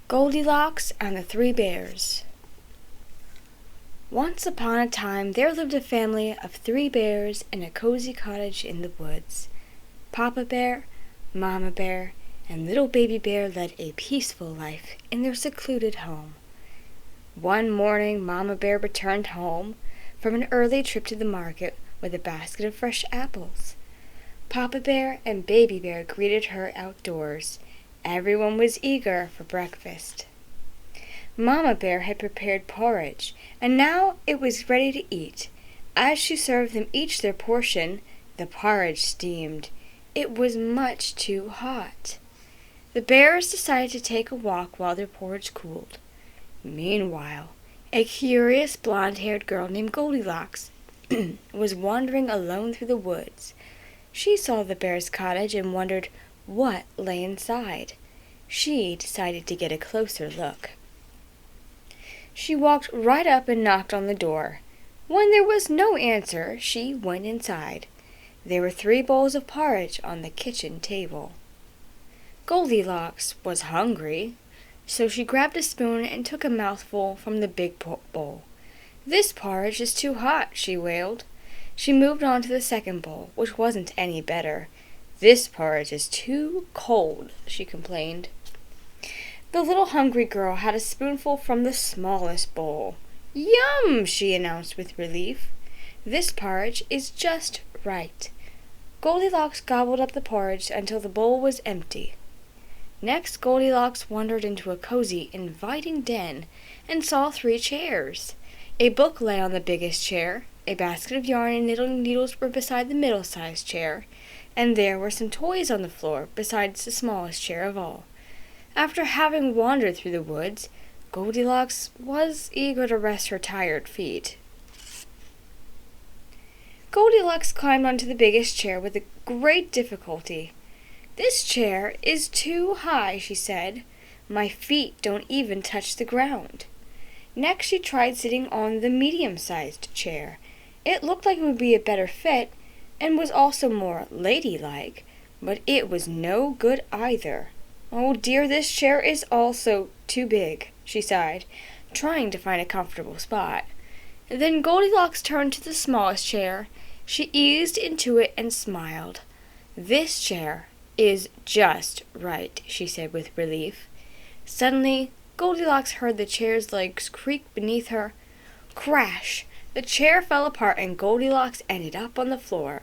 Goldilocks and the Three Bears. Once upon a time there lived a family of 3 bears in a cozy cottage in the woods. Papa Bear, Mama Bear, and little Baby Bear led a peaceful life in their secluded home. One morning Mama Bear returned home from an early trip to the market with a basket of fresh apples. Papa Bear and Baby Bear greeted her outdoors. Everyone was eager for breakfast. Mama Bear had prepared porridge, and now it was ready to eat. As she served them each their portion, the porridge steamed. It was much too hot. The bears decided to take a walk while their porridge cooled. Meanwhile, a curious blonde-haired girl named Goldilocks was wandering alone through the woods. She saw the bear's cottage and wondered what lay inside. She decided to get a closer look. She walked right up and knocked on the door. When there was no answer, she went inside. There were 3 bowls of porridge on the kitchen table. Goldilocks was hungry, so she grabbed a spoon and took a mouthful from the big bowl. "This porridge is too hot," she wailed. She moved on to the second bowl, which wasn't any better. "This porridge is too cold," she complained. The little hungry girl had a spoonful from the smallest bowl. "Yum!" she announced with relief. "This porridge is just right." Goldilocks gobbled up the porridge until the bowl was empty. Next, Goldilocks wandered into a cozy, inviting den and saw 3 chairs. A book lay on the biggest chair, a basket of yarn and knitting needles were beside the middle-sized chair, and there were some toys on the floor besides the smallest chair of all. After having wandered through the woods, Goldilocks was eager to rest her tired feet. Goldilocks climbed onto the biggest chair with great difficulty. "This chair is too high," she said. "My feet don't even touch the ground." Next she tried sitting on the medium-sized chair. It looked like it would be a better fit, and was also more ladylike, but it was no good either. "Oh dear, this chair is also too big," she sighed, trying to find a comfortable spot. Then Goldilocks turned to the smallest chair. She eased into it and smiled. "This chair is just right," she said with relief. Suddenly, Goldilocks heard the chair's legs creak beneath her. Crash! The chair fell apart and Goldilocks ended up on the floor.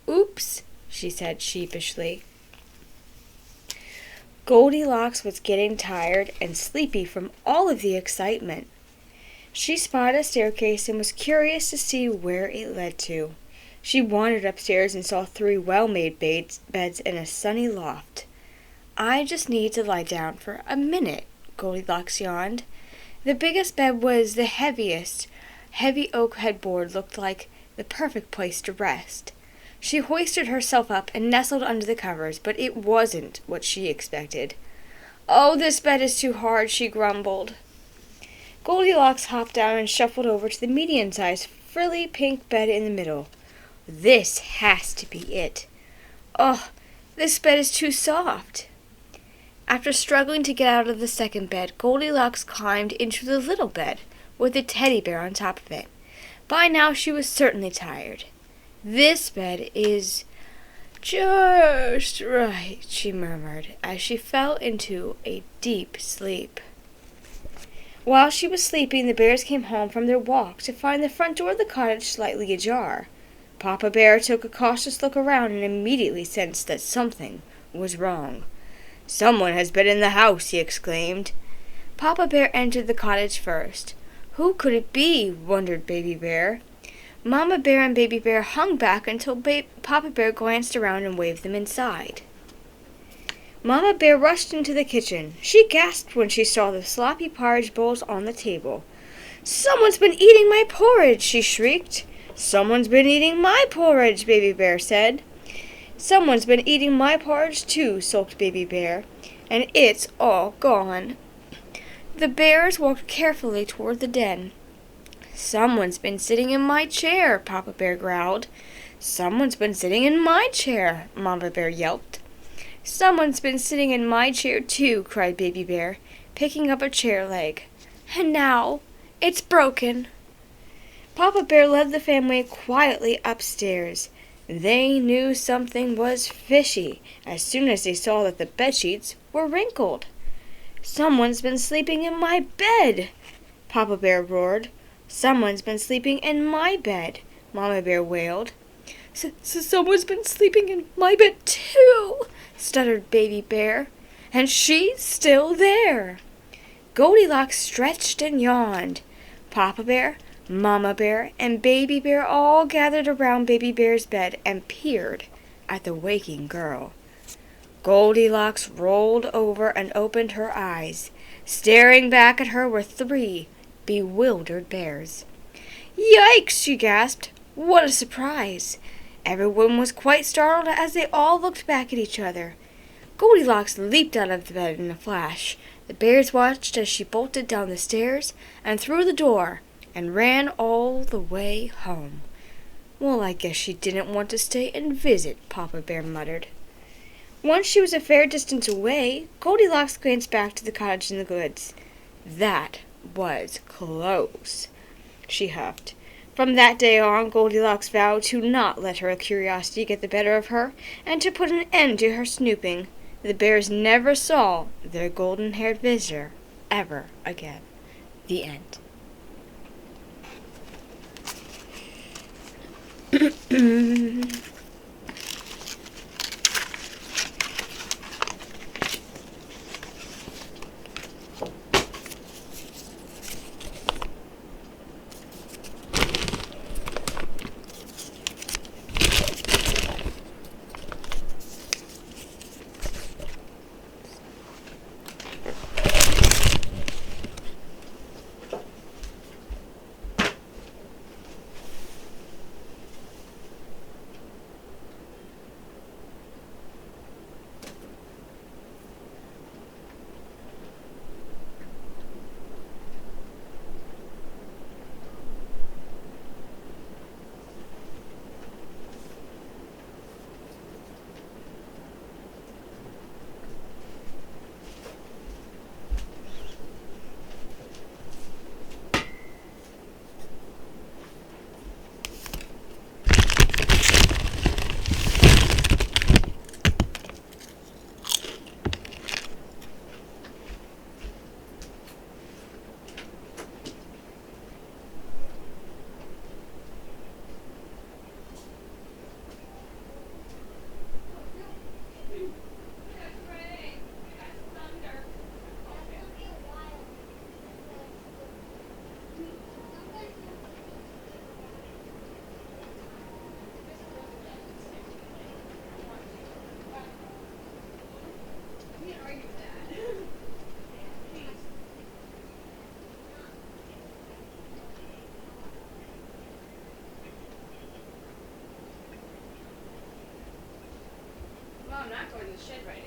"Oops," she said sheepishly. Goldilocks was getting tired and sleepy from all of the excitement. She spotted a staircase and was curious to see where it led to. She wandered upstairs and saw 3 well-made beds in a sunny loft. "I just need to lie down for a minute," Goldilocks yawned. The biggest bed was the heaviest. Heavy oak headboard looked like the perfect place to rest. She hoisted herself up and nestled under the covers, but it wasn't what she expected. "Oh, this bed is too hard," she grumbled. Goldilocks hopped down and shuffled over to the medium-sized, frilly pink bed in the middle. "This has to be it. Oh, this bed is too soft." After struggling to get out of the second bed, Goldilocks climbed into the little bed with a teddy bear on top of it. By now she was certainly tired. "This bed is just right," she murmured as she fell into a deep sleep. While she was sleeping, the bears came home from their walk to find the front door of the cottage slightly ajar. Papa Bear took a cautious look around and immediately sensed that something was wrong. "Someone has been in the house," he exclaimed. Papa Bear entered the cottage first. Who could it be? Wondered Baby Bear. Mama Bear and Baby Bear hung back until Papa Bear glanced around and waved them inside. Mama Bear rushed into the kitchen. She gasped when she saw the sloppy porridge bowls on the table. "Someone's been eating my porridge!" she shrieked. "Someone's been eating my porridge," Baby Bear said. "Someone's been eating my porridge too," sulked Baby Bear, "and it's all gone." The bears walked carefully toward the den. "Someone's been sitting in my chair," Papa Bear growled. "Someone's been sitting in my chair," Mama Bear yelped. "Someone's been sitting in my chair too," cried Baby Bear. picking up a chair leg. "And now it's broken." Papa Bear led the family quietly upstairs. They knew something was fishy as soon as they saw that the bedsheets were wrinkled. "Someone's been sleeping in my bed!" Papa Bear roared. "Someone's been sleeping in my bed," Mama Bear wailed. Someone's been sleeping in my bed too," stuttered Baby Bear. "And she's still there." Goldilocks stretched and yawned. Papa Bear, Mama Bear, and Baby Bear all gathered around Baby Bear's bed and peered at the waking girl. Goldilocks rolled over and opened her eyes. Staring back at her were 3 bewildered bears. "Yikes!" she gasped. "What a surprise!" Everyone was quite startled as they all looked back at each other. Goldilocks leaped out of the bed in a flash. The bears watched as she bolted down the stairs and through the door and ran all the way home. "Well, I guess she didn't want to stay and visit," Papa Bear muttered. Once she was a fair distance away, Goldilocks glanced back to the cottage in the woods. "That was close," she huffed. From that day on, Goldilocks vowed to not let her curiosity get the better of her, and to put an end to her snooping. The bears never saw their golden-haired visitor ever again. The end. Well, I'm not going to the shed right now.